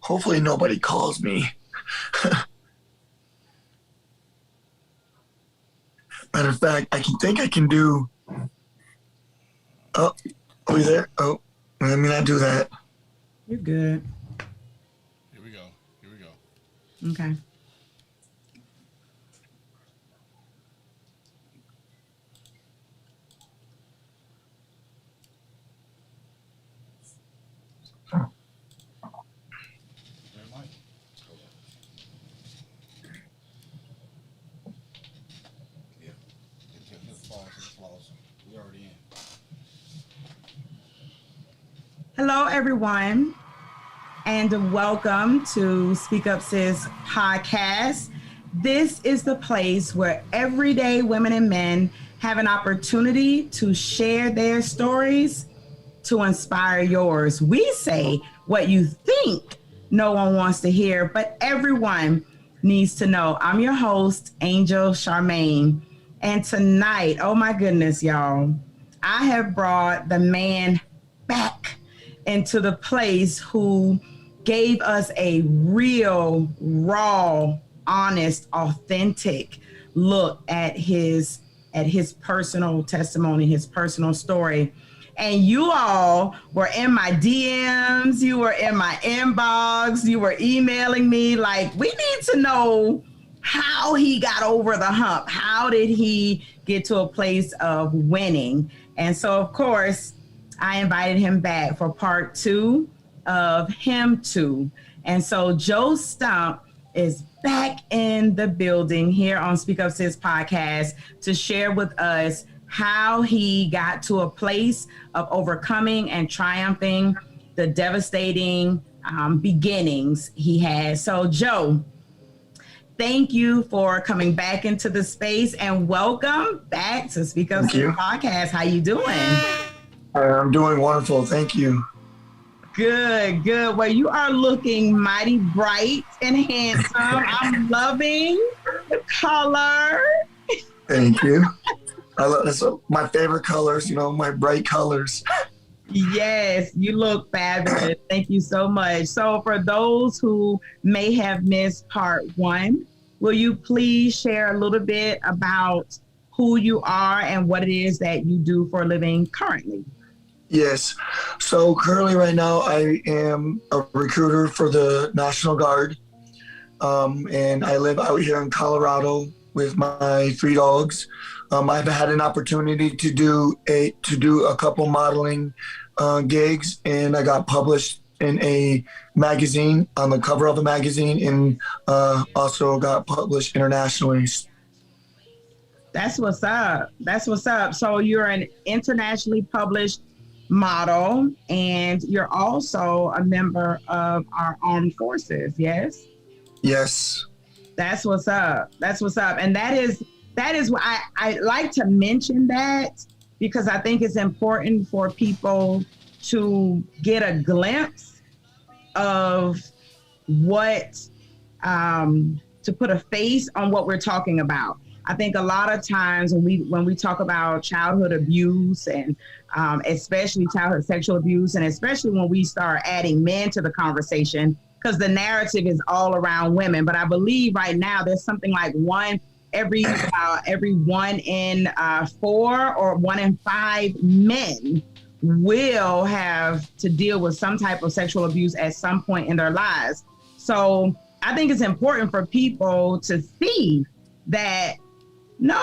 Hopefully nobody calls me. Matter of fact, I can do. Oh, are you there? Oh, let me not do that. You're good. Here we go. Here we go. Okay. There, Mike. Yeah. Hit pause. Hit pause. We already in. Hello, everyone, and welcome to Speak Up Sis podcast. This is the place where everyday women and men have an opportunity to share their stories to inspire yours. We say what you think no one wants to hear, but everyone needs to know. I'm your host, Angel Charmaine. And tonight, oh my goodness, y'all, I have brought the man back into the place who gave us a real, raw, honest, authentic look at his personal testimony, his personal story. And you all were in my DMs, you were in my inbox, you were emailing me like, we need to know how he got over the hump. How did he get to a place of winning? And so, of course, I invited him back for part 2 of Him Too. And so Joe Stump is back in the building here on Speak Up Sis podcast to share with us how he got to a place of overcoming and triumphing the devastating beginnings he had. So Joe, thank you for coming back into the space and welcome back to Speak Up Sis podcast. How you doing? I'm doing wonderful. Thank you. Good, good. Well, you are looking mighty bright and handsome. I'm loving the color. Thank you. That's my favorite colors, my bright colors. Yes, you look fabulous. Thank you so much. So for those who may have missed part 1, will you please share a little bit about who you are and what it is that you do for a living currently? Yes. So currently right now I am a recruiter for the National Guard. And I live out here in Colorado with my 3 dogs. I've had an opportunity to do a couple modeling gigs, and I got published in a magazine, on the cover of a magazine, and also got published internationally. That's what's up. That's what's up. So you're an internationally published model, and you're also a member of our armed forces, yes? Yes. That's what's up. That's what's up. And that is why I like to mention that, because I think it's important for people to get a glimpse of what, to put a face on what we're talking about. I think a lot of times when we talk about childhood abuse and especially childhood sexual abuse, and especially when we start adding men to the conversation, because the narrative is all around women. But I believe right now there's something like every 1 in 4 or 1 in 5 men will have to deal with some type of sexual abuse at some point in their lives. So I think it's important for people to see that no,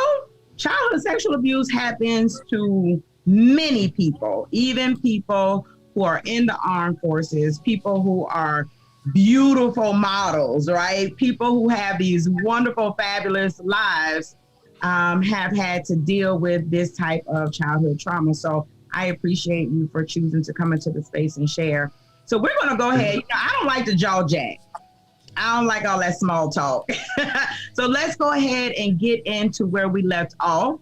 childhood sexual abuse happens to many people, even people who are in the armed forces, people who are beautiful models, right? People who have these wonderful, fabulous lives have had to deal with this type of childhood trauma. So I appreciate you for choosing to come into the space and share. So we're going to go ahead. I don't like to jaw jack. I don't like all that small talk. So let's go ahead and get into where we left off.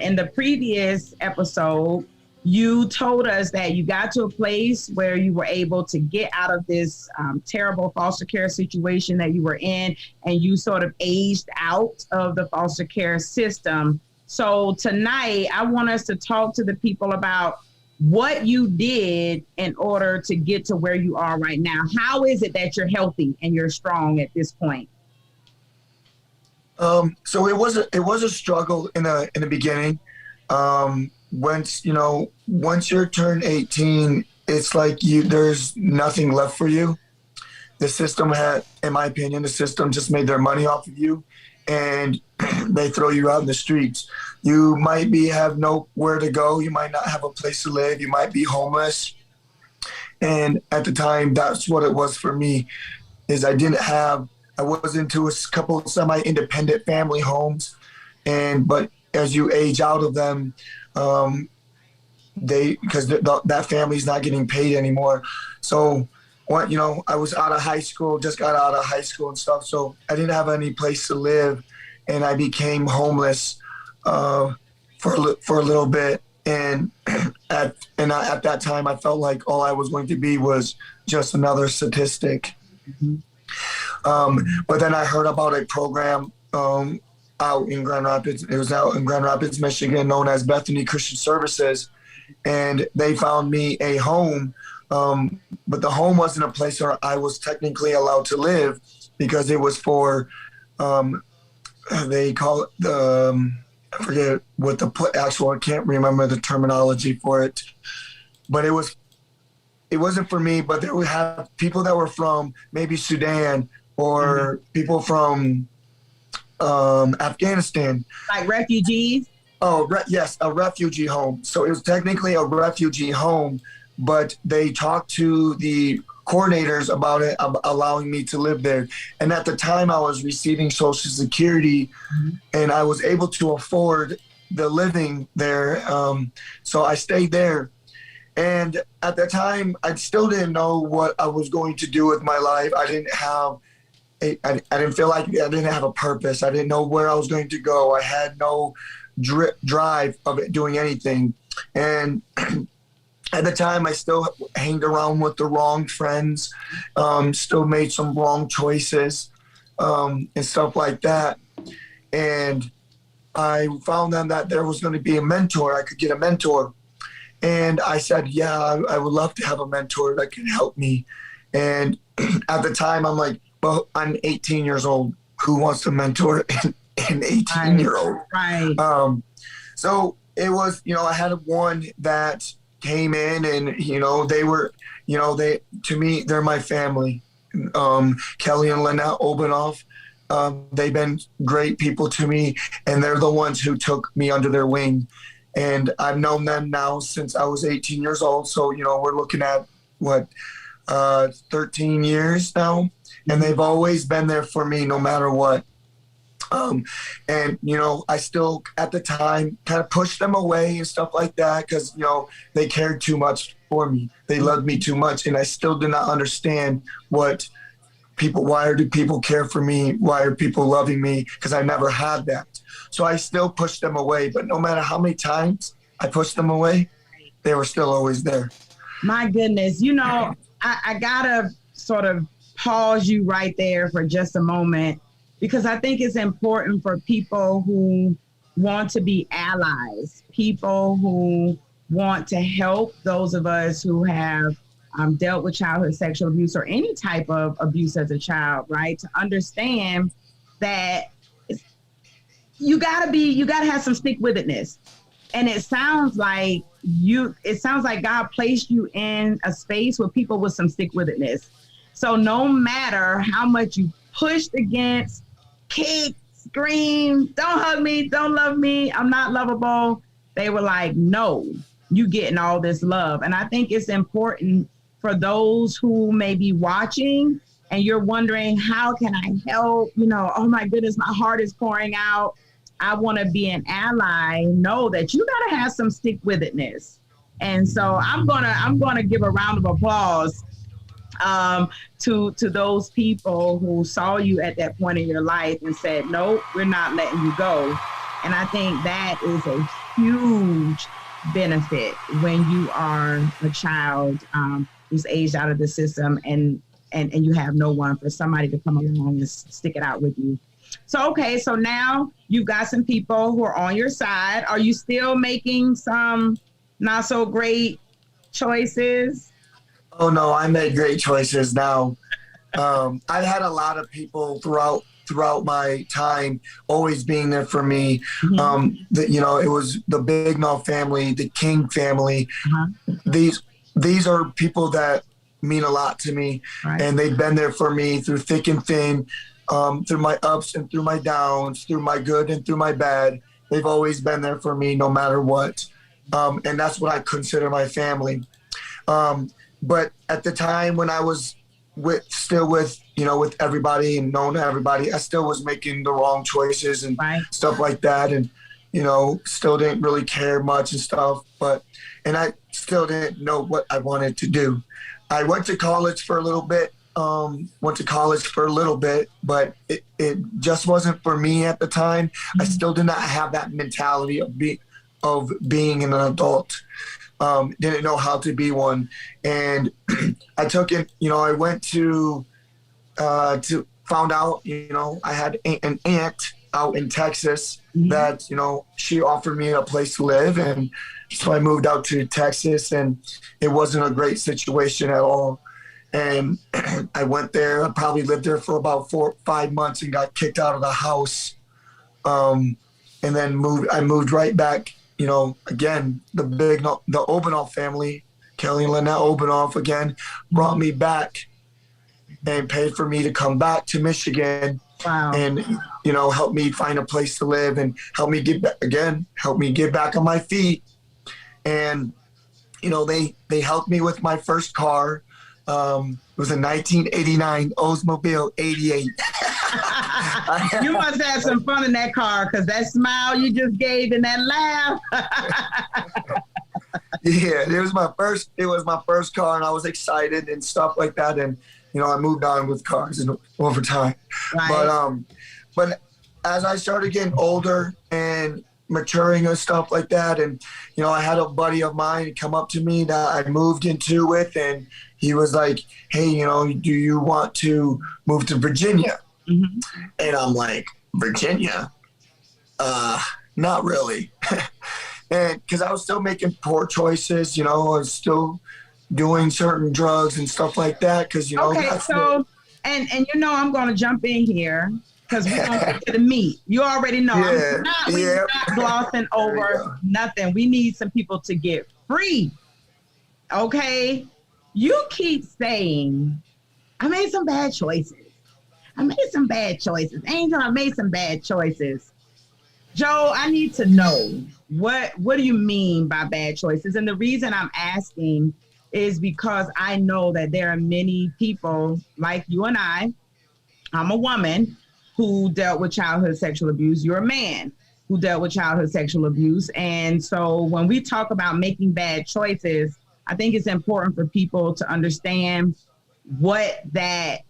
In the previous episode, you told us that you got to a place where you were able to get out of this terrible foster care situation that you were in, and you sort of aged out of the foster care system. So tonight, I want us to talk to the people about what you did in order to get to where you are right now. How is it that you're healthy and you're strong at this point? So it was a struggle in the beginning. Once you're turned 18, it's like there's nothing left for you. The system in my opinion, the system just made their money off of you, and they throw you out in the streets. You might have nowhere to go. You might not have a place to live. You might be homeless. And at the time, that's what it was for me. I was into a couple of semi-independent family homes, but as you age out of them, because that family's not getting paid anymore. So, I was out of high school, just got out of high school and stuff. So I didn't have any place to live, and I became homeless for a little bit. And at that time, I felt like all I was going to be was just another statistic. Mm-hmm. But then I heard about a program out in Grand Rapids. It was out in Grand Rapids, Michigan, known as Bethany Christian Services. And they found me a home. But the home wasn't a place where I was technically allowed to live, because it was for, they call it I forget what I can't remember the terminology for it, but it wasn't for me. But they would have people that were from maybe Sudan or people from Afghanistan. Like refugees? Oh, yes, a refugee home. So it was technically a refugee home, but they talked to the coordinators about it, allowing me to live there. And at the time, I was receiving Social Security, and I was able to afford the living there. So I stayed there. And at the time, I still didn't know what I was going to do with my life. I didn't feel like I didn't have a purpose. I didn't know where I was going to go. I had no drive of it doing anything. And at the time, I still hanged around with the wrong friends, still made some wrong choices, and stuff like that. And I found then that there was going to be a mentor. I could get a mentor. And I said, yeah, I would love to have a mentor that can help me. And at the time, I'm like, well, I'm 18 years old. Who wants to mentor an 18-year-old? Right. So it was, I had one that came in, and to me they're my family. Kelly and Lynette Obanoff, they've been great people to me, and they're the ones who took me under their wing. And I've known them now since I was 18 years old. So we're looking at 13 years now, and they've always been there for me no matter what. I still at the time kind of pushed them away and stuff like that, because they cared too much for me. They loved me too much, and I still did not understand why do people care for me? Why are people loving me? Because I never had that. So I still pushed them away, but no matter how many times I pushed them away, they were still always there. My goodness. I gotta sort of pause you right there for just a moment, because I think it's important for people who want to be allies, people who want to help those of us who have dealt with childhood sexual abuse or any type of abuse as a child, right? To understand that you gotta have some stick with itness. And it sounds like God placed you in a space with people with some stick with itness. So no matter how much you pushed against, kicked, screamed, don't hug me, don't love me, I'm not lovable, they were like, no, you getting all this love. And I think it's important for those who may be watching and you're wondering, how can I help? Oh my goodness, my heart is pouring out. I want to be an ally. Know that you got to have some stick with itness. And so I'm gonna give a round of applause to those people who saw you at that point in your life and said, no, we're not letting you go. And I think that is a huge benefit when you are a child who's aged out of the system and you have no one, for somebody to come along and stick it out with you. So, okay, so now you've got some people who are on your side. Are you still making some not so great choices? Oh no, I made great choices now. I've had a lot of people throughout my time always being there for me. It was the Bignall family, the King family. These are people that mean a lot to me, Right. and they've been there for me through thick and thin, through my ups and through my downs, through my good and through my bad. They've always been there for me no matter what, and that's what I consider my family. But at the time when I was still with everybody and known to everybody, I still was making the wrong choices and Right. stuff like that, and still didn't really care much and stuff. And I still didn't know what I wanted to do. I went to college for a little bit. But it just wasn't for me at the time. I still did not have that mentality of being an adult. Didn't know how to be one, and I took it. I went to found out. I had an aunt out in Texas that she offered me a place to live, and so I moved out to Texas, and it wasn't a great situation at all. And I went there. I probably lived there for about 4 or 5 months and got kicked out of the house. And then I moved right back. Again, the Obenoff family, Kelly and Lynette Obenoff, again, brought me back and paid for me to come back to Michigan. Wow. And, help me find a place to live and help me get back on my feet. And, they helped me with my first car. It was a 1989 Oldsmobile 88. You must have some fun in that car, because that smile you just gave and that laugh. Yeah, it was my first car, and I was excited and stuff like that. And I moved on with cars over time. Right. But as I started getting older and maturing and stuff like that, and I had a buddy of mine come up to me that I moved into with, and he was like, "Hey, do you want to move to Virginia?" And I'm like, "Virginia? Not really." And because I was still making poor choices, I was still doing certain drugs and stuff like that. Because okay, so and I'm going to jump in here, because we're going to get to the meat. You already know. Yeah, We're not glossing over nothing. We need some people to get free. Okay? You keep saying, I made some bad choices. Angel, I made some bad choices. Joe, I need to know, what do you mean by bad choices? And the reason I'm asking is because I know that there are many people like you and I'm a woman who dealt with childhood sexual abuse. You're a man who dealt with childhood sexual abuse. And so when we talk about making bad choices, I think it's important for people to understand what that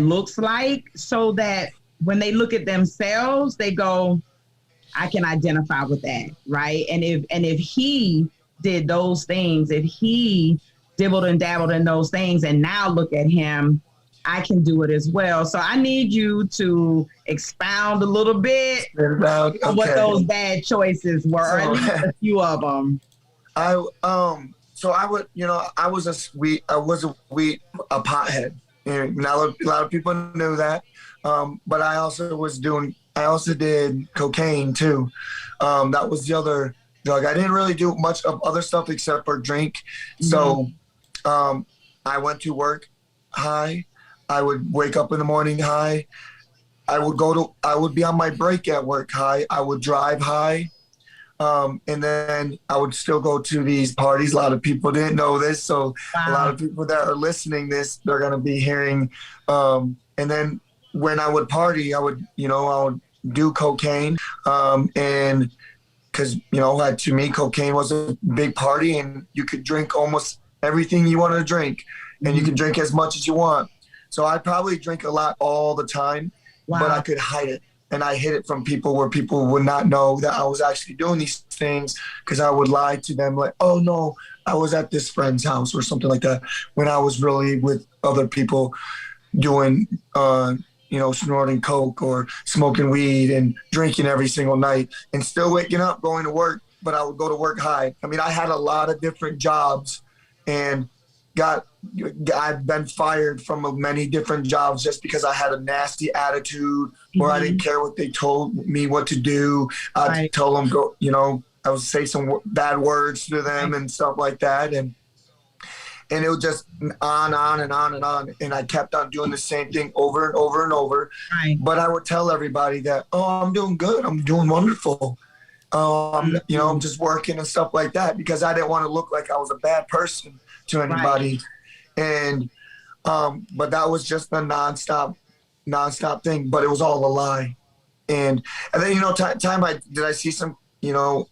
looks like, so that when they look at themselves, they go, I can identify with that, right? And if he did those things, if he dibbled and dabbled in those things, and now look at him, I can do it as well. So I need you to expound a little bit on what those bad choices were, or at least a few of them. I was a pothead. And not a lot of people knew that. But I also did cocaine too. That was the other drug. I didn't really do much of other stuff except for drink. So I went to work high. I would wake up in the morning high. I would be on my break at work high. I would drive high. And then I would still go to these parties. A lot of people didn't know this. So a lot of people that are listening this, they're going to be hearing. And then when I would party, I would do cocaine. And because, to me, cocaine was a big party, and you could drink almost everything you wanted to drink, and you could drink as much as you want. So I probably drink a lot all the time, but I could hide it. And I hid it from people where people would not know that I was actually doing these things, because I would lie to them like, oh no, I was at this friend's house or something like that, when I was really with other people doing, snorting coke or smoking weed and drinking every single night, and still waking up, going to work, but I would go to work high. I mean, I had a lot of different jobs and I've been fired from many different jobs just because I had a nasty attitude or I didn't care what they told me what to do. I'd tell them, I would say some bad words to them and stuff like that. And it was just on and on and on. And I kept on doing the same thing over and over and over. Right. But I would tell everybody that, I'm doing good. I'm doing wonderful. I'm just working and stuff like that because I didn't want to look like I was a bad person to anybody. Right. And, but that was just a nonstop thing, but it was all a lie. And then, I see some,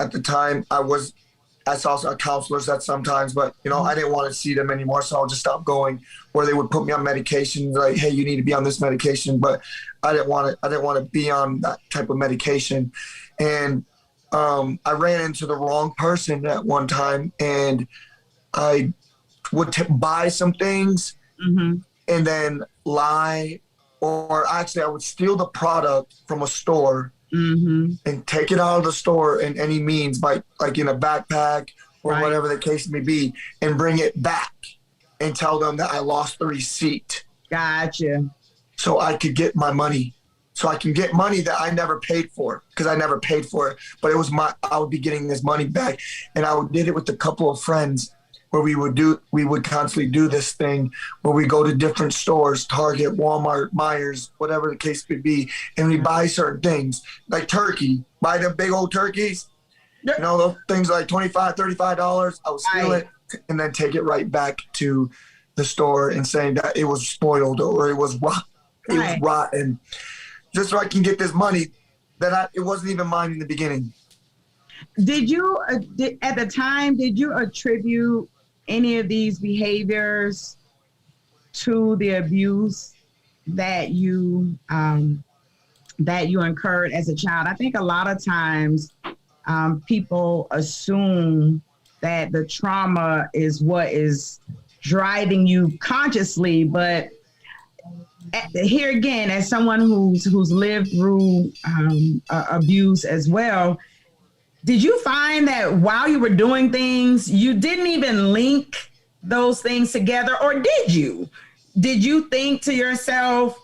at the time I saw counselors that sometimes, but I didn't want to see them anymore. So I'll just stop going, or they would put me on medication like, hey, you need to be on this medication. But I didn't want to be on that type of medication. And, I ran into the wrong person at one time and I would buy some things and then lie, or actually I would steal the product from a store and take it out of the store in any means, like in a backpack or whatever the case may be, and bring it back and tell them that I lost the receipt. Gotcha. So I could get my money. So I can get money that I never paid for because I never paid for it. But I would be getting this money back. And I did it with a couple of friends where we would constantly do this thing where we go to different stores, Target, Walmart, Myers, whatever the case may be, and we buy certain things like turkey, buy the big old turkeys, those things like $25, $35. I would steal it and then take it right back to the store and saying that it was spoiled or it was rotten, just so I can get this money that it wasn't even mine in the beginning. Did you, at the time, attribute any of these behaviors to the abuse that you incurred as a child? I think a lot of times people assume that the trauma is what is driving you consciously, but here again, as someone who's lived through abuse as well, did you find that while you were doing things, you didn't even link those things together, or did you? Did you think to yourself,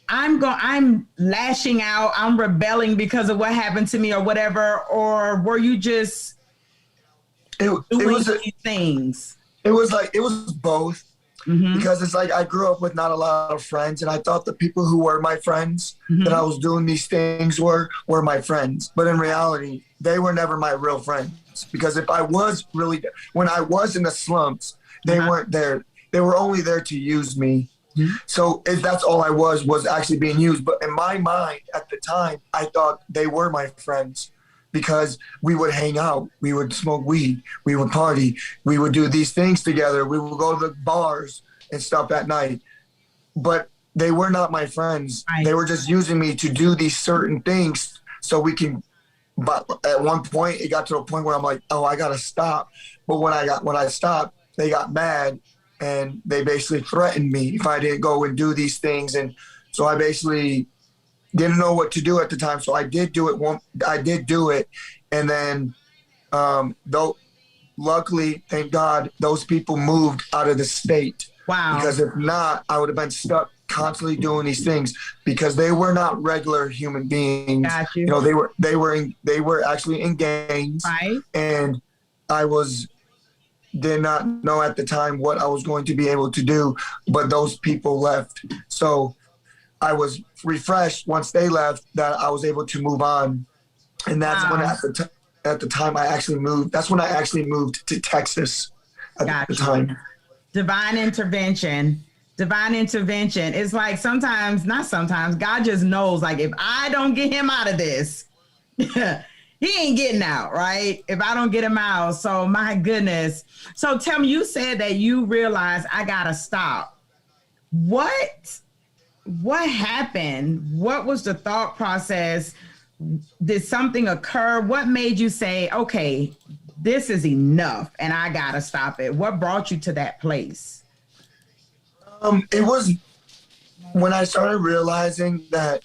I'm lashing out, I'm rebelling because of what happened to me or whatever, or were you just doing these things? It was both. Because it's like I grew up with not a lot of friends, and I thought the people who were my friends that I was doing these things were my friends. But in reality, they were never my real friends. Because if I was when I was in the slumps, they weren't there. They were only there to use me. So if that's all I was actually being used. But in my mind at the time, I thought they were my friends. Because we would hang out, we would smoke weed, we would party, we would do these things together, we would go to the bars and stuff at night. But they were not my friends. They were just using me to do these certain things so we can, but at one point, it got to a point where I'm like, I gotta stop. But when I stopped, they got mad and they basically threatened me if I didn't go and do these things. And so I basically didn't know what to do at the time, so I did do it. I did do it, and then, though, luckily, thank God, those people moved out of the state. Wow! Because if not, I would have been stuck constantly doing these things because they were not regular human beings. Got you. They were actually in gangs, right? And I did not know at the time what I was going to be able to do, but those people left, so I was refreshed once they left that I was able to move on. And that's when at the time I actually moved. That's when I actually moved to Texas at the time. Divine intervention. It's like not sometimes, God just knows, like, if I don't get him out of this, he ain't getting out, right? If I don't get him out. So my goodness. So tell me, you said that you realized I gotta stop. What happened? What was the thought process? Did something occur? What made you say, okay, this is enough and I gotta stop it? What brought you to that place? It was when I started realizing that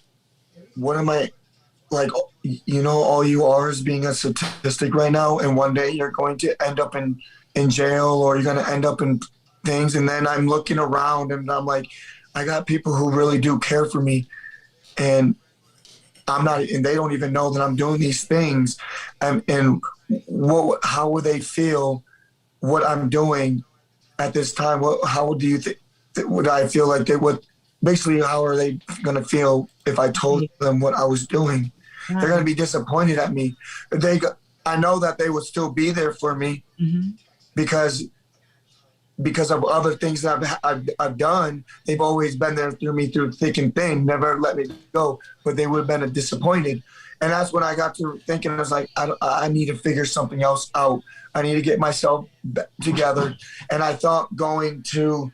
one of my like, you know, all you are is being a statistic right now, and one day you're going to end up in jail, or you're going to end up in things. And then I'm looking around and I'm like, I got people who really do care for me, and I'm not, and they don't even know that I'm doing these things. And how would they feel what I'm doing at this time? How do you think, would I feel like they would, basically, how are they going to feel if I told them what I was doing? They're going to be disappointed at me. I know that they would still be there for me because of other things that I've done. They've always been there through me through thick and thin, never let me go, but they would have been disappointed. And that's when I got to thinking, I was like, I need to figure something else out. I need to get myself together. And I thought going to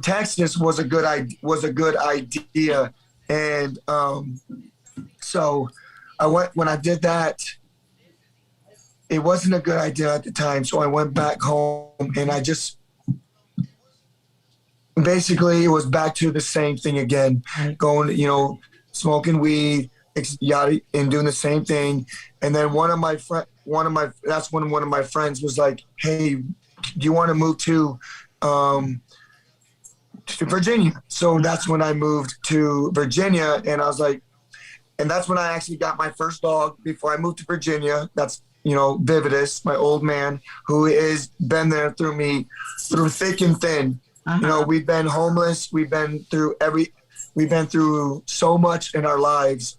Texas was a good idea. And so I went, when I did that, it wasn't a good idea at the time. So I went back home and I just, basically it was back to the same thing again, going, you know, smoking weed, yada, and doing the same thing. And then that's when one of my friends was like, hey, do you want to move to Virginia? So that's when I moved to Virginia, and I was like, and that's when I actually got my first dog before I moved to Virginia. That's, you know, Vividus, my old man, who has been there through me, through thick and thin. You know, we've been homeless. We've been through so much in our lives,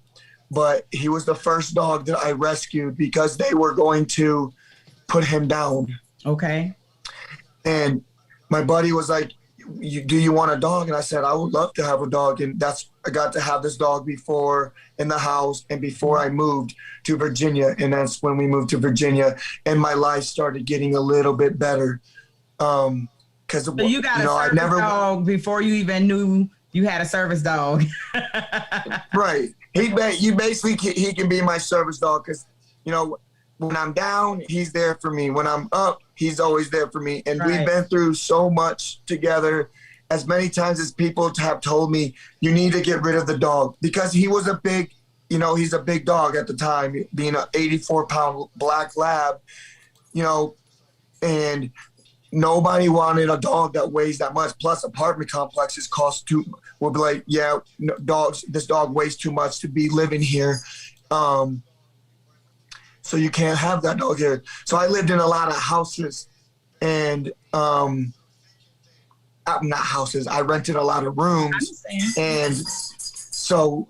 but he was the first dog that I rescued because they were going to put him down. Okay. And my buddy was like, do you want a dog? And I said, I would love to have a dog. And I got to have this dog before in the house and before I moved to Virginia. And that's when we moved to Virginia and my life started getting a little bit better. Cause so you got a service dog before you even knew you had a service dog. Right. He can be my service dog. Cause you know, when I'm down, he's there for me. When I'm up, he's always there for me. And we've been through so much together. As many times as people have told me, you need to get rid of the dog, because he was he's a big dog at the time, being an 84-pound black lab, you know, and nobody wanted a dog that weighs that much. Plus apartment complexes will be like, yeah, this dog weighs too much to be living here. So you can't have that dog here. So I lived in a lot of houses, and not houses. I rented a lot of rooms, and so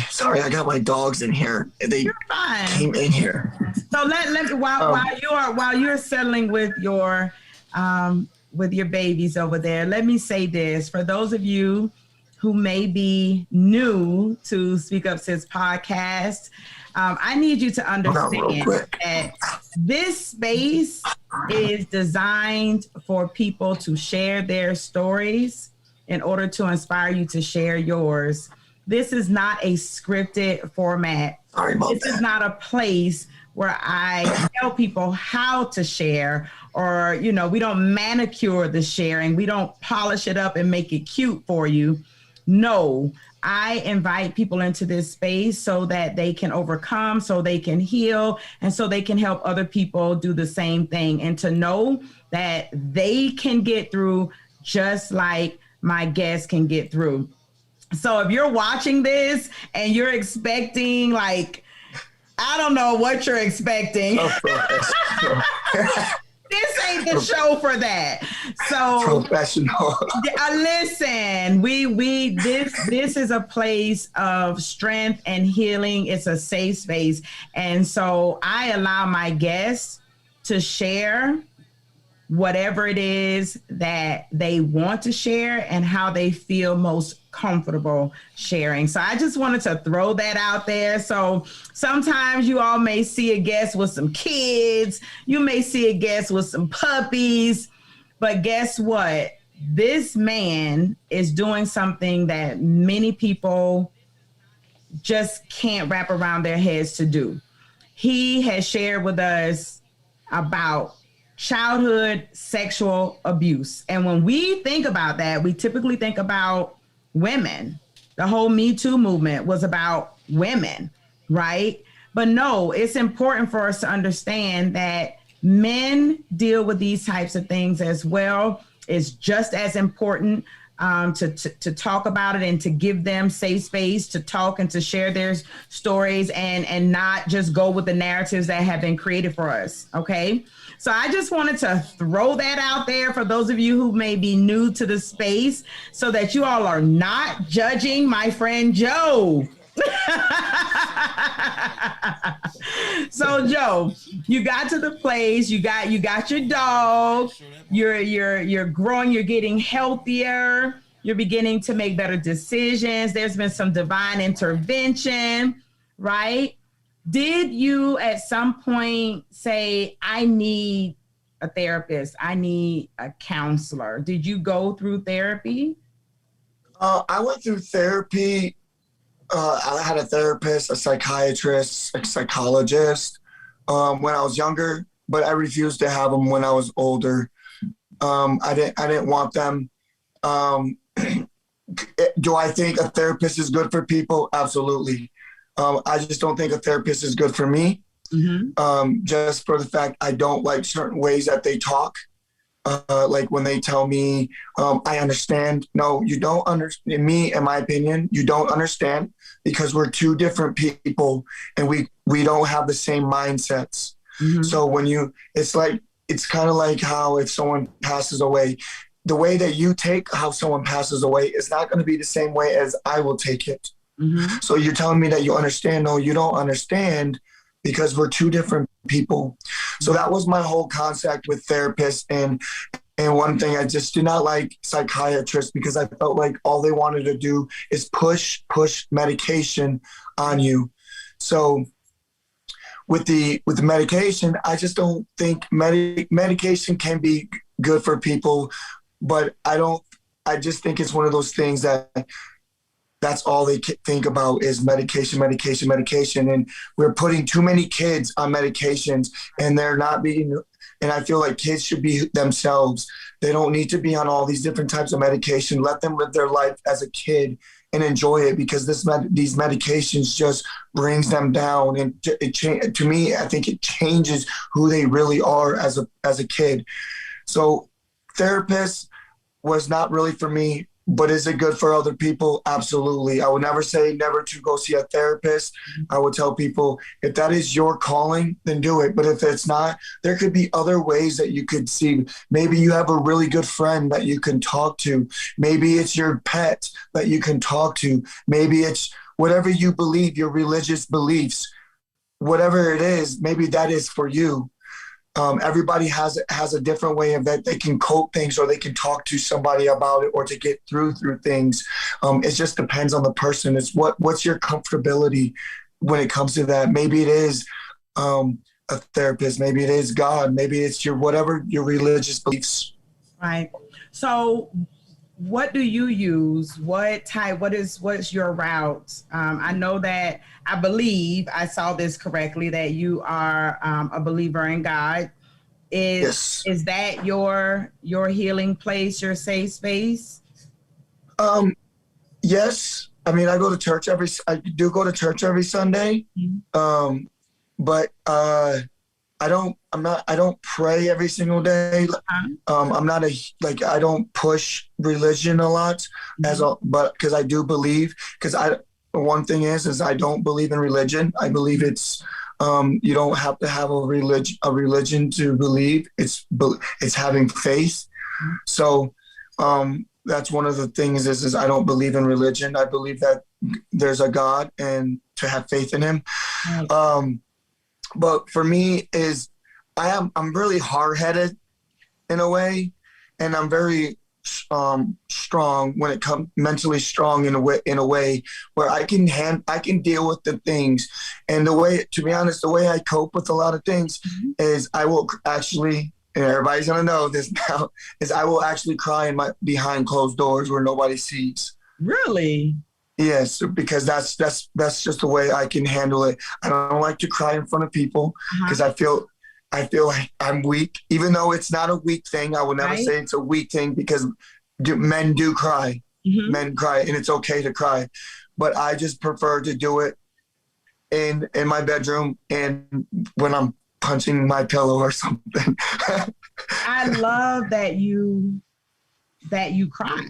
sorry, I got my dogs in here. They came in here. So while you're settling with your babies over there, let me say this for those of you who may be new to Speak Up Sis podcast. I need you to understand that this space is designed for people to share their stories in order to inspire you to share yours. This is not a scripted format. This is not a place where I tell people how to share, or, you know, we don't manicure the sharing. We don't polish it up and make it cute for you. No, I invite people into this space so that they can overcome, so they can heal, and so they can help other people do the same thing, and to know that they can get through just like my guests can get through. So if you're watching this and you're expecting, like, I don't know what you're expecting. This ain't the show for that. So professional. Listen, this is a place of strength and healing. It's a safe space. And so I allow my guests to share whatever it is that they want to share and how they feel most comfortable sharing. So I just wanted to throw that out there. So sometimes you all may see a guest with some kids, you may see a guest with some puppies, but guess what? This man is doing something that many people just can't wrap around their heads to do. He has shared with us about childhood sexual abuse. And when we think about that, we typically think about women. The whole Me Too movement was about women, right? But no, it's important for us to understand that men deal with these types of things as well. It's just as important to talk about it and to give them safe space to talk and to share their stories and not just go with the narratives that have been created for us. Okay. So I just wanted to throw that out there for those of you who may be new to the space so that you all are not judging my friend Joe. So Joe, you got to the place, you got your dog, you're growing, you're getting healthier, you're beginning to make better decisions. There's been some divine intervention, right? Did you at some point say, I need a therapist, I need a counselor? Did you go through therapy? I went through therapy. I had a therapist, a psychiatrist, a psychologist when I was younger, but I refused to have them when I was older. I didn't want them. Do I think a therapist is good for people? Absolutely. I just don't think a therapist is good for me. Mm-hmm. Just for the fact I don't like certain ways that they talk. Like when they tell me, I understand. No, you don't understand. Me, in my opinion, you don't understand because we're two different people and we don't have the same mindsets. Mm-hmm. So it's kind of like how if someone passes away, the way that you take how someone passes away is not going to be the same way as I will take it. Mm-hmm. So you're telling me that you understand. No, you don't understand because we're two different people. So that was my whole concept with therapists. And one thing, I just do not like psychiatrists because I felt like all they wanted to do is push medication on you. So with the medication, I just don't think medication can be good for people, but I just think it's one of those things that's all they think about is medication. And we're putting too many kids on medications and they're not being, and I feel like kids should be themselves. They don't need to be on all these different types of medication. Let them live their life as a kid and enjoy it because these medications just brings them down. And to me, I think it changes who they really are as a kid. So therapist was not really for me. But is it good for other people? Absolutely. I would never say never to go see a therapist. I would tell people if that is your calling, then do it. But if it's not, there could be other ways that you could see. Maybe you have a really good friend that you can talk to. Maybe it's your pet that you can talk to. Maybe it's whatever you believe, your religious beliefs, whatever it is, maybe that is for you. Everybody has a different way of that they can cope things or they can talk to somebody about it or to get through things. It just depends on the person. It's what's your comfortability when it comes to that. Maybe it is a therapist. Maybe it is God. Maybe it's your religious beliefs. Right. So what do you use? What's your route? I know that I believe I saw this correctly, that you are a believer in God. Is that your healing place, your safe space? Yes. I mean, I do go to church every Sunday. Mm-hmm. But I don't pray every single day. I don't push religion a lot but because I do believe, one thing is I don't believe in religion. I believe it's, you don't have to have a religion to believe. It's having faith. So, that's one of the things is I don't believe in religion. I believe that there's a God and to have faith in him. Right. But for me I'm really hard-headed in a way, and I'm very strong when it comes mentally strong in a way where I can deal with the things. And to be honest, the way I cope with a lot of things is I will actually, and everybody's gonna know this now, is I will actually cry behind closed doors where nobody sees. Really? Yes, because that's just the way I can handle it. I don't like to cry in front of people because I feel like I'm weak, even though it's not a weak thing. I would never say it's a weak thing because men do cry. men cry, and it's okay to cry. But I just prefer to do it in my bedroom and when I'm punching my pillow or something. I love that you cry.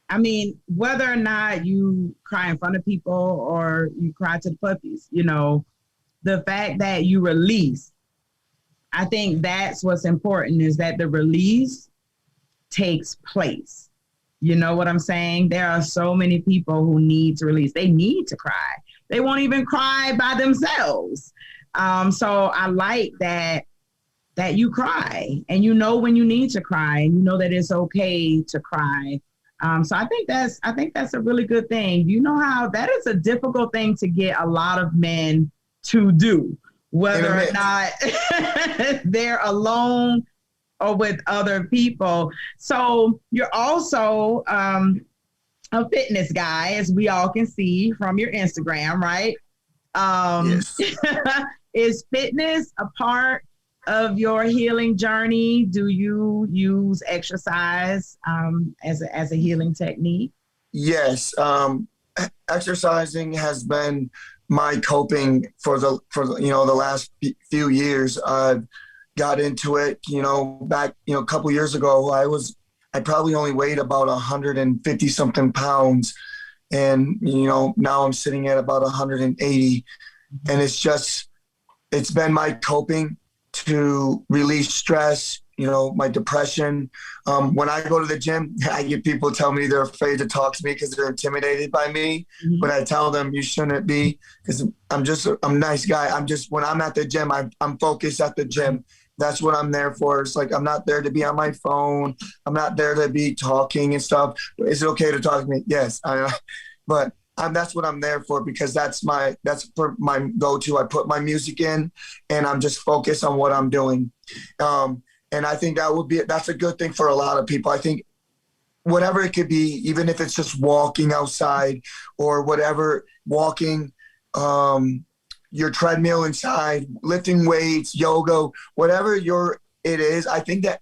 I mean, whether or not you cry in front of people or you cry to the puppies, you know, the fact that you release, I think that's what's important, is that the release takes place. You know what I'm saying? There are so many people who need to release. They need to cry. They won't even cry by themselves. So I like that you cry, and you know when you need to cry, and you know that it's okay to cry. So I think that's a really good thing. You know how that is a difficult thing to get a lot of men to do, whether or not they're alone or with other people. So you're also a fitness guy, as we all can see from your Instagram, right? Yes. Is fitness a part of your healing journey? Do you use exercise as a healing technique? Yes. Exercising has been my coping for the last few years. I've got into it, back, a couple years ago. I probably only weighed about 150 something pounds. And, now I'm sitting at about 180. And it's been my coping to release stress, my depression. When I go to the gym, I get people tell me they're afraid to talk to me because they're intimidated by me. Mm-hmm. But I tell them you shouldn't be, because I'm a nice guy. When I'm at the gym, I'm focused at the gym. That's what I'm there for. It's like, I'm not there to be on my phone. I'm not there to be talking and stuff. Is it okay to talk to me? Yes. But that's what I'm there for, because that's for my go-to. I put my music in and I'm just focused on what I'm doing. And I think that's a good thing for a lot of people. I think whatever it could be, even if it's just walking outside or whatever, walking, your treadmill inside, lifting weights, yoga, whatever it is. I think that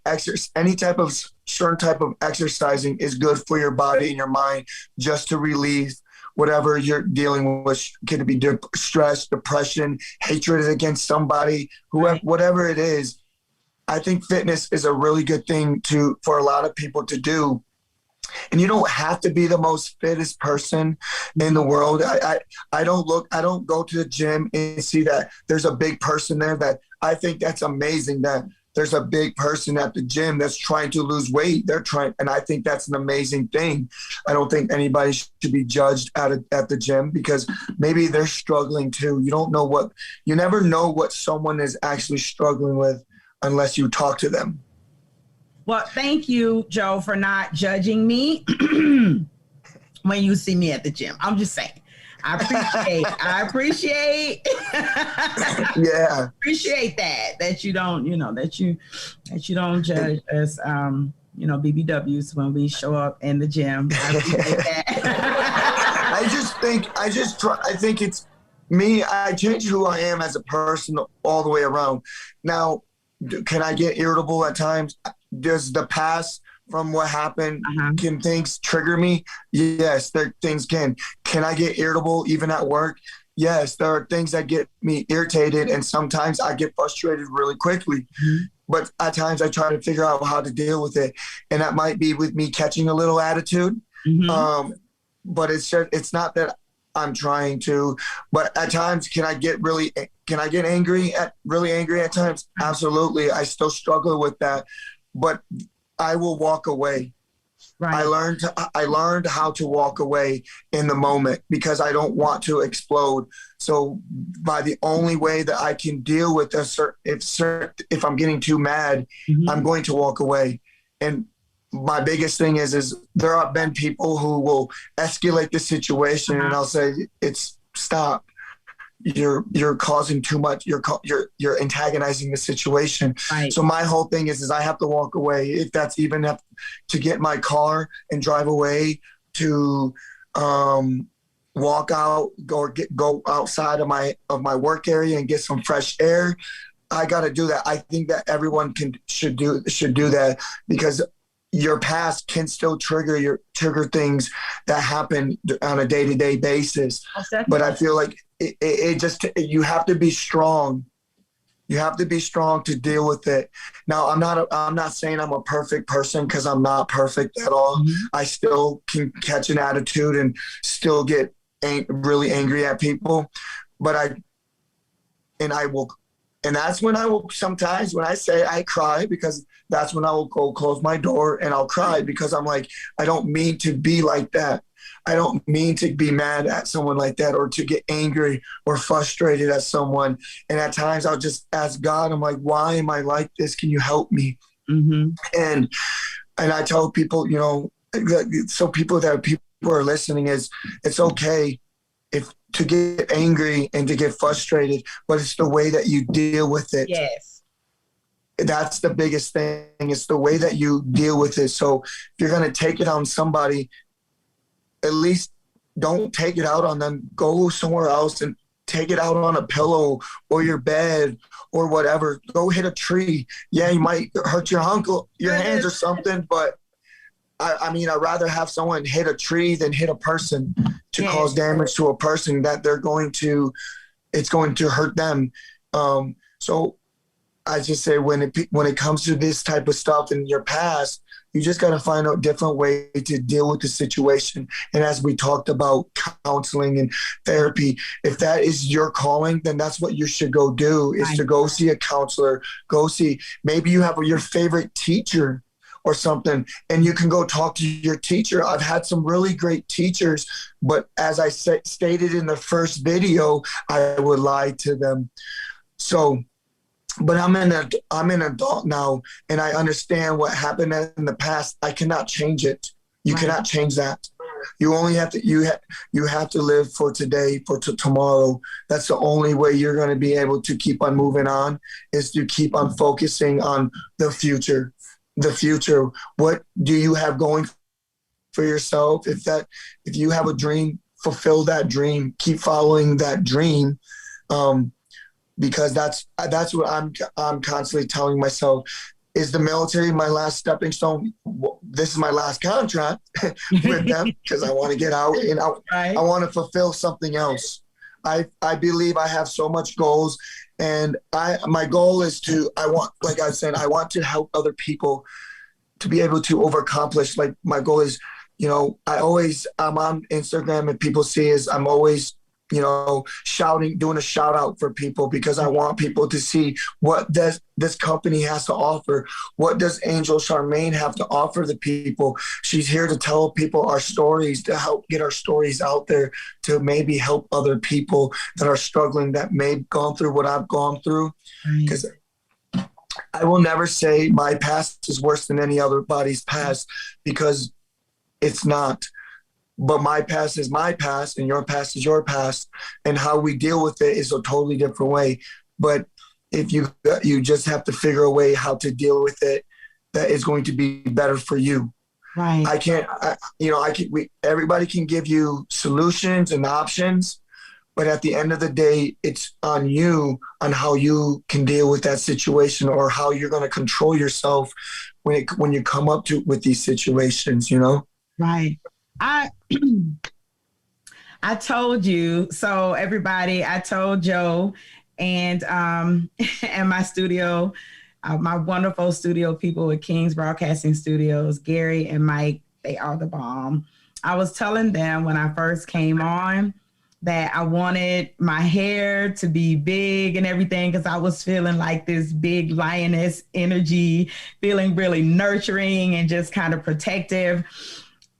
certain type of exercising is good for your body and your mind, just to release whatever you're dealing with. Could be stress, depression, hatred against somebody, whatever it is. I think fitness is a really good thing for a lot of people to do. And you don't have to be the most fittest person in the world. I don't go to the gym and see that there's a big person there. That I think that's amazing, that there's a big person at the gym that's trying to lose weight. And I think that's an amazing thing. I don't think anybody should be judged at the gym, because maybe they're struggling too. You never know what someone is actually struggling with unless you talk to them. Well, thank you, Joe, for not judging me when you see me at the gym. I'm just saying, I appreciate yeah, appreciate that you don't, that you don't judge us, BBWs when we show up in the gym. I appreciate that. I think it's me. I change who I am as a person all the way around. Now, can I get irritable at times? Does the past from what happened, can things trigger me? Yes, things can. Can I get irritable even at work? Yes, there are things that get me irritated, and sometimes I get frustrated really quickly. Mm-hmm. But at times I try to figure out how to deal with it. And that might be with me catching a little attitude. Mm-hmm. But it's not that I'm trying to, but at times, can I get angry at times? Absolutely. I still struggle with that, but I will walk away. Right. I learned how to walk away in the moment, because I don't want to explode. So by the only way that I can deal with if I'm getting too mad, mm-hmm. I'm going to walk away. And my biggest thing is there have been people who will escalate the situation, and I'll say, stop. You're causing too much. You're antagonizing the situation. Right. So my whole thing is I have to walk away. If that's even to get my car and drive away, to walk out or go outside of my work area and get some fresh air, I got to do that. I think that everyone should do that, because your past can still trigger things that happen on a day-to-day basis. But I feel like it just, you have to be strong. You have to be strong to deal with it. Now, I'm not saying I'm a perfect person, because I'm not perfect at all. Mm-hmm. I still can catch an attitude and still get really angry at people. But and that's when I will, sometimes when I say I cry, because that's when I will go close my door and I'll cry, because I'm like, I don't mean to be like that. I don't mean to be mad at someone like that, or to get angry or frustrated at someone. And at times I'll just ask God, I'm like, why am I like this? Can you help me? Mm-hmm. And I tell people, so people are listening, is it's okay to get angry and to get frustrated, but it's the way that you deal with it. Yes. That's the biggest thing. It's the way that you deal with it. So if you're going to take it on somebody, at least don't take it out on them. Go somewhere else and take it out on a pillow or your bed or whatever. Go hit a tree. Yeah, you might hurt your hands or something, but I mean, I'd rather have someone hit a tree than hit a person to cause damage to a person that it's going to hurt them. So I just say when it comes to this type of stuff in your past, you just got to find a different way to deal with the situation. And as we talked about counseling and therapy, if that is your calling, then that's what you should go do, is to go see a counselor, maybe you have your favorite teacher or something, and you can go talk to your teacher. I've had some really great teachers, but as I stated in the first video, I would lie to them. So, but I'm an adult now, and I understand what happened in the past. I cannot change it. You cannot change that. You only have to, you have to live for today, for tomorrow. That's the only way you're going to be able to keep on moving on, is to keep on focusing on the future. The future. What do you have going for yourself? If you have a dream, fulfill that dream. Keep following that dream. Because that's what I'm constantly telling myself. Is the military my last stepping stone? This is my last contract with them, because I want to get out and I want to fulfill something else. I believe I have so much goals, and my goal is like I said, I want to help other people to be able to accomplish. Like my goal is, I'm on Instagram, and people see is I'm always shouting, doing a shout out for people, because I want people to see what this company has to offer. What does Angel Charmaine have to offer the people? She's here to tell people our stories, to help get our stories out there, to maybe help other people that are struggling, that may have gone through what I've gone through. Because I will never say my past is worse than anybody's past, because it's not. But my past is my past, and your past is your past, and how we deal with it is a totally different way. But if you just have to figure a way how to deal with it that is going to be better for you. Right. Everybody can give you solutions and options, but at the end of the day, it's on you on how you can deal with that situation, or how you're going to control yourself when you come up with these situations. Right. I told you, so everybody, I told Joe and my studio, my wonderful studio people at King's Broadcasting Studios, Gary and Mike, they are the bomb. I was telling them when I first came on that I wanted my hair to be big and everything, because I was feeling like this big lioness energy, feeling really nurturing and just kind of protective.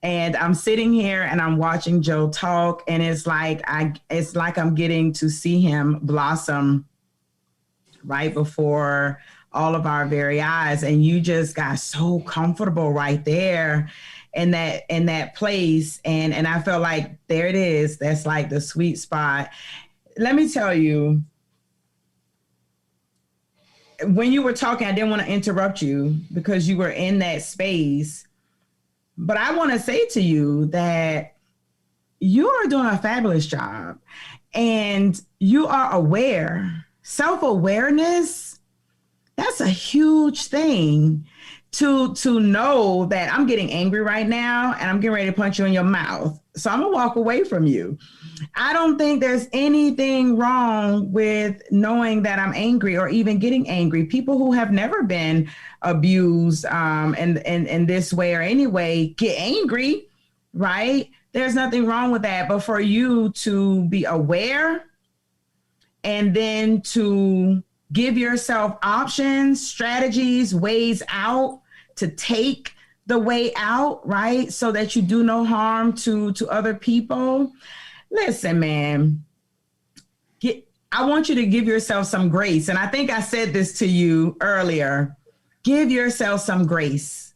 And I'm sitting here and I'm watching Joe talk, and it's like I'm getting to see him blossom right before all of our very eyes. And you just got so comfortable right there in that place. And I felt like there it is. That's like the sweet spot. Let me tell you, when you were talking, I didn't want to interrupt you because you were in that space. But I want to say to you that you are doing a fabulous job, and you are aware. Self-awareness, that's a huge thing to know that I'm getting angry right now and I'm getting ready to punch you in your mouth. So I'm gonna walk away from you. I don't think there's anything wrong with knowing that I'm angry or even getting angry. People who have never been abused in this way or any way get angry, right? There's nothing wrong with that. But for you to be aware and then to give yourself options, strategies, ways out to take the way out, right? So that you do no harm to other people. Listen, man, I want you to give yourself some grace. And I think I said this to you earlier. Give yourself some grace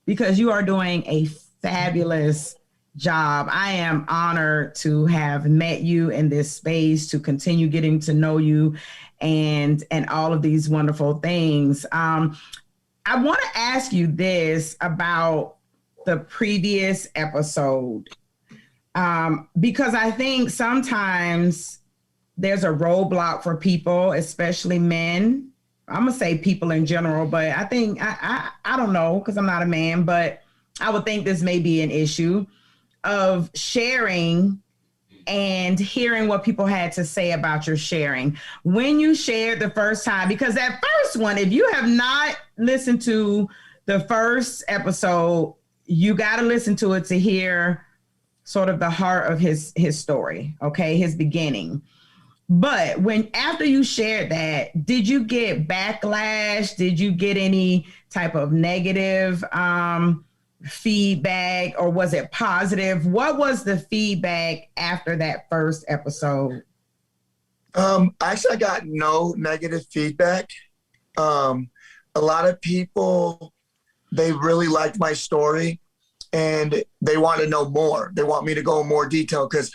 because you are doing a fabulous job. I am honored to have met you in this space, to continue getting to know you and all of these wonderful things. I want to ask you this about the previous episode, because I think sometimes there's a roadblock for people, especially men. I'm gonna say people in general, but I think I don't know because I'm not a man, but I would think this may be an issue of sharing and hearing what people had to say about your sharing. When you shared the first time, because that first one, if you have not listened to the first episode, you got to listen to it to hear sort of the heart of his story, okay, his beginning. But after you shared that, did you get backlash? Did you get any type of negative feedback, or was it positive? What was the feedback after that first episode? Actually, I got no negative feedback. A lot of people, they really liked my story and they want to know more. They want me to go in more detail because,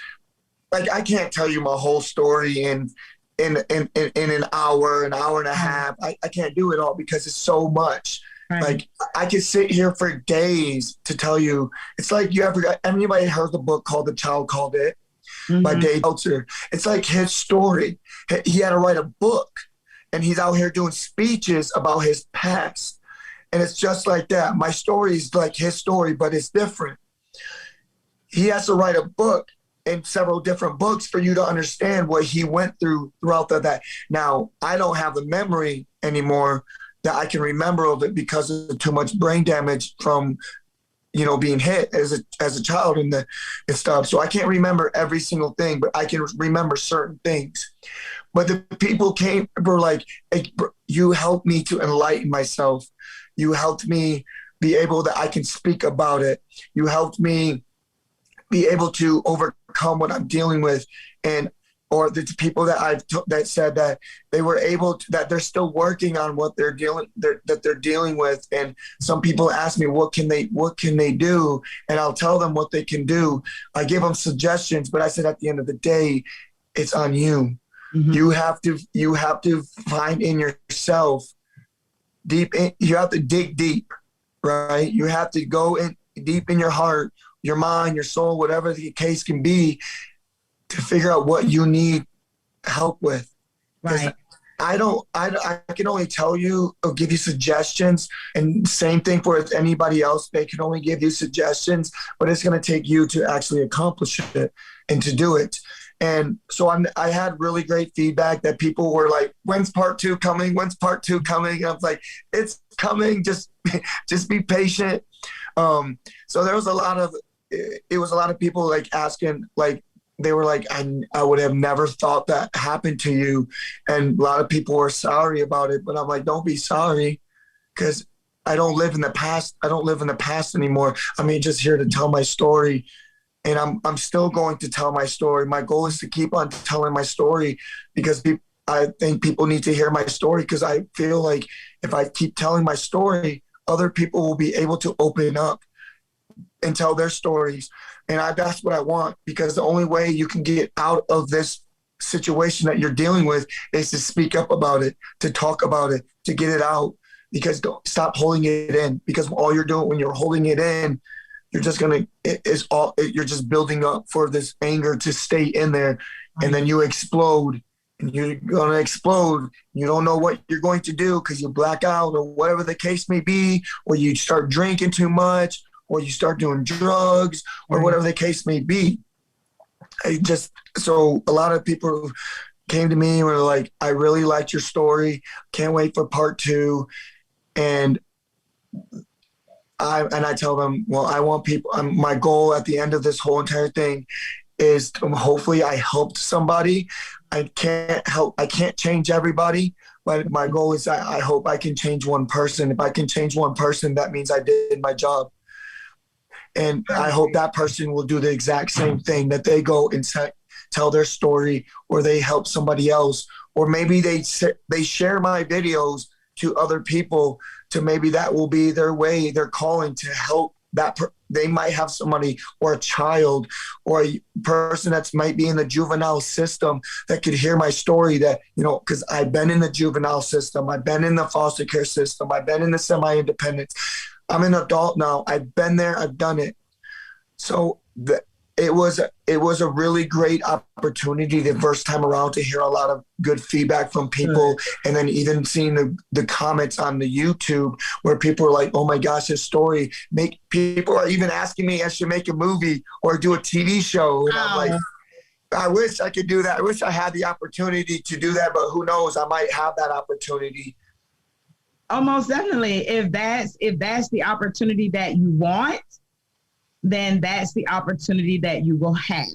like, I can't tell you my whole story in an hour and a half. I can't do it all because it's so much. Right. Like, I could sit here for days to tell you. It's like, anybody heard the book called The Child Called It by Dave Meltzer? It's like his story. He had to write a book and he's out here doing speeches about his past. And it's just like that. My story is like his story, but it's different. He has to write a book and several different books for you to understand what he went through throughout that. Now, I don't have the memory anymore that I can remember of it because of too much brain damage from, being hit as a child and stuff. So I can't remember every single thing, but I can remember certain things. But the people were like, hey, you helped me to enlighten myself. You helped me be able that I can speak about it. You helped me be able to overcome what I'm dealing with. Or the people that said that they were able to, that they're still working on what they're dealing with. And some people ask me, what can they do? And I'll tell them what they can do. I give them suggestions, but I said, at the end of the day, it's on you. Mm-hmm. You have to find in yourself you have to dig deep, right? You have to go in deep in your heart, your mind, your soul, whatever the case can be, to figure out what you need help with. Right. I can only tell you or give you suggestions, and same thing for anybody else. They can only give you suggestions, but it's going to take you to actually accomplish it and to do it. And so I had really great feedback that people were like, when's part 2 coming? When's part 2 coming? And I was like, it's coming. Just be patient. So there was a lot of people like asking, like, they were like, I would have never thought that happened to you. And a lot of people were sorry about it, but I'm like, don't be sorry, because I don't live in the past. I don't live in the past anymore. I'm just here to tell my story. And I'm still going to tell my story. My goal is to keep on telling my story because I think people need to hear my story, because I feel like if I keep telling my story, other people will be able to open up and tell their stories. And that's what I want, because the only way you can get out of this situation that you're dealing with is to speak up about it, to talk about it, to get it out, because don't stop holding it in, because all you're doing when you're holding it in, you're just you're just building up for this anger to stay in there, and then you explode and you're going to explode. You don't know what you're going to do because you black out or whatever the case may be, or you start drinking too much, or you start doing drugs, or whatever the case may be. So a lot of people came to me and were like, I really liked your story. Can't wait for part 2. And I tell them, well, I want people, my goal at the end of this whole entire thing is hopefully I helped somebody. I can't change everybody, but my goal is I hope I can change one person. If I can change one person, that means I did my job. And I hope that person will do the exact same thing, that they go and tell their story, or they help somebody else, or maybe they share my videos to other people, to maybe that will be their way, their calling to help they might have somebody, or a child, or a person that might be in the juvenile system that could hear my story, that, because I've been in the juvenile system, I've been in the foster care system, I've been in the semi-independence. I'm an adult now. I've been there. I've done it. So it was a really great opportunity the first time around to hear a lot of good feedback from people. And then even seeing the comments on the YouTube where people are like, oh my gosh, this story people are even asking me I should make a movie or do a TV show. And I'm like, I wish I could do that. I wish I had the opportunity to do that, but who knows? I might have that opportunity. Oh, most definitely. If that's the opportunity that you want, then that's the opportunity that you will have.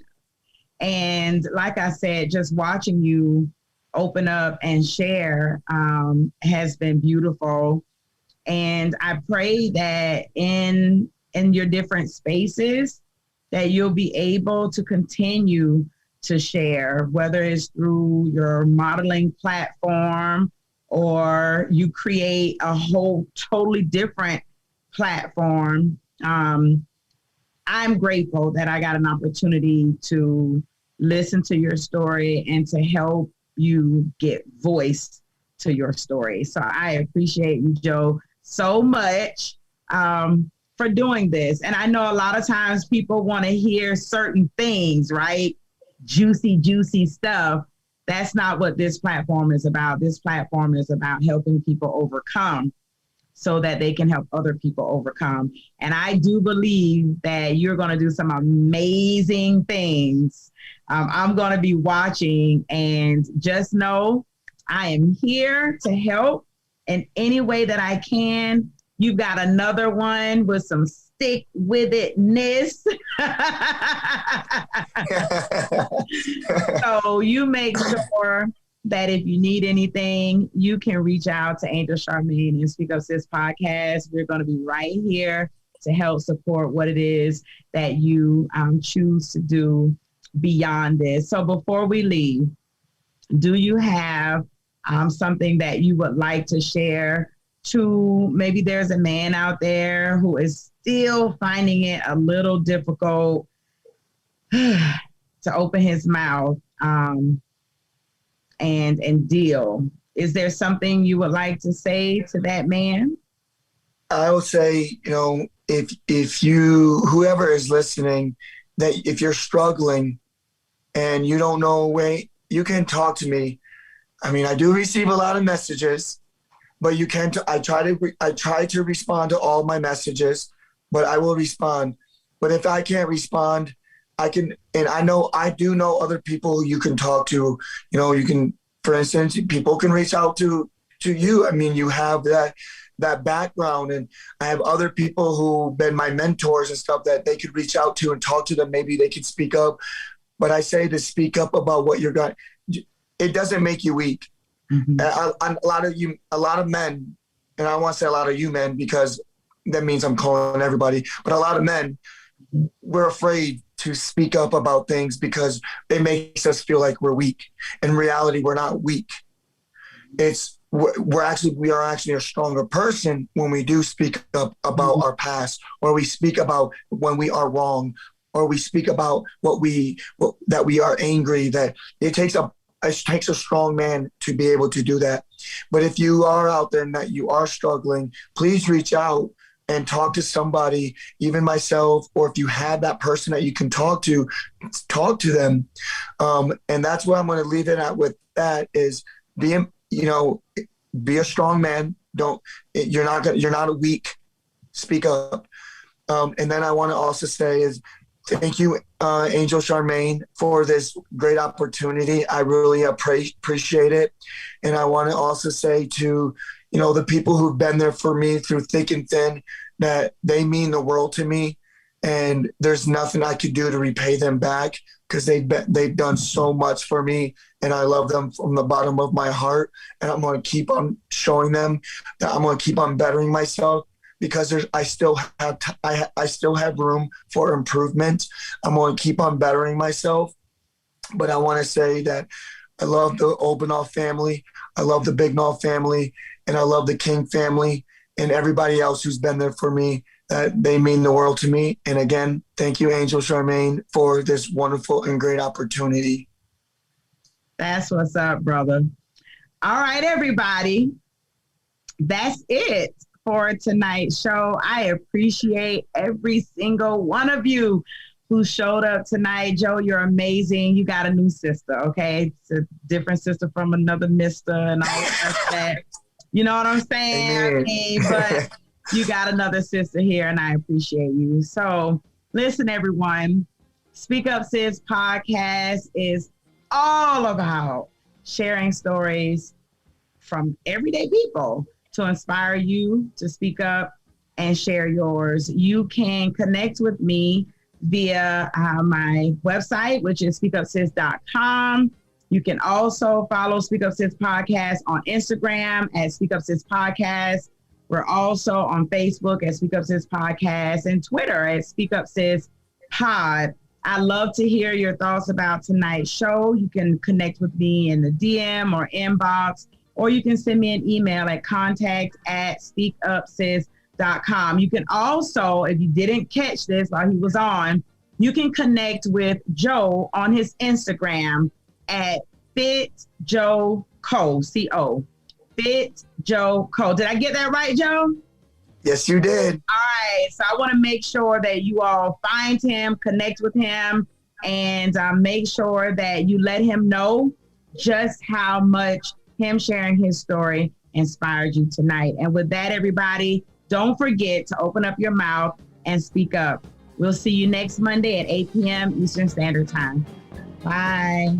And like I said, just watching you open up and share has been beautiful. And I pray that in your different spaces that you'll be able to continue to share, whether it's through your modeling platform, or you create a whole totally different platform. I'm grateful that I got an opportunity to listen to your story and to help you get voice to your story. So I appreciate you, Joe, so much for doing this. And I know a lot of times people want to hear certain things, right? Juicy stuff. That's not what this platform is about. This platform is about helping people overcome so that they can help other people overcome. And I do believe that you're going to do some amazing things. I'm going to be watching, and just know I am here to help in any way that I can. You've got another one with some stick with itness. So you make sure that if you need anything, you can reach out to Angel Charmaine and Speak Up Sis podcast. We're going to be right here to help support what it is that you choose to do beyond this. So before we leave, do you have something that you would like to share to, maybe there's a man out there who is still finding it a little difficult to open his mouth and deal. Is there something you would like to say to that man? I would say, if you, whoever is listening, that if you're struggling and you don't know a way, you can talk to me. I mean, I do receive a lot of messages, but you can. I try to respond to all my messages, but I will respond. But if I can't respond, I can, and I do know other people you can talk to. You can, for instance, people can reach out to you. I mean, you have that background, and I have other people who've been my mentors and stuff that they could reach out to and talk to them. Maybe they could speak up. But I say to speak up about what you're going. It doesn't make you weak. Mm-hmm. A lot of men, and I don't want to say a lot of you men because that means I'm calling everybody, but a lot of men, we're afraid to speak up about things because it makes us feel like we're weak. In reality, we're not weak. We are actually a stronger person when we do speak up about our past, or we speak about when we are wrong, or we speak about that we are angry. That it takes a strong man to be able to do that. But if you are out there and that you are struggling, please reach out. and talk to somebody, even myself, or if you have that person that you can talk to them. And that's what I'm going to leave it at with that is be a strong man. You're not a weak, speak up. And then I want to also say is thank you, Angel Charmaine, for this great opportunity. I really appreciate it. And I want to also say to, the people who've been there for me through thick and thin, that they mean the world to me. And there's nothing I could do to repay them back because they've done so much for me. And I love them from the bottom of my heart. And I'm going to keep on showing them that I'm going to keep on bettering myself because I still have room for improvement. I'm going to keep on bettering myself. But I want to say that I love the Obanov family. I love the Bignall family. And I love the King family and everybody else who's been there for me. They mean the world to me. And again, thank you, Angel Charmaine, for this wonderful and great opportunity. That's what's up, brother. All right, everybody. That's it for tonight's show. I appreciate every single one of you who showed up tonight. Joe, you're amazing. You got a new sister, okay? It's a different sister from another mister and all of that. You know what I'm saying? But you got another sister here, and I appreciate you. So listen, everyone. Speak Up Sis podcast is all about sharing stories from everyday people to inspire you to speak up and share yours. You can connect with me via my website, which is speakupsis.com. You can also follow Speak Up Sis Podcast on Instagram at Speak Up Sis Podcast. We're also on Facebook at Speak Up Sis Podcast and Twitter at Speak Up Sis Pod. I love to hear your thoughts about tonight's show. You can connect with me in the DM or inbox, or you can send me an email at contact@speakupsis.com. You can also, if you didn't catch this while he was on, you can connect with Joe on his Instagram at FitJoeCo, C-O. FitJoeCo. Did I get that right, Joe? Yes, you did. All right. So I want to make sure that you all find him, connect with him, and make sure that you let him know just how much him sharing his story inspired you tonight. And with that, everybody, don't forget to open up your mouth and speak up. We'll see you next Monday at 8 p.m. Eastern Standard Time. Bye.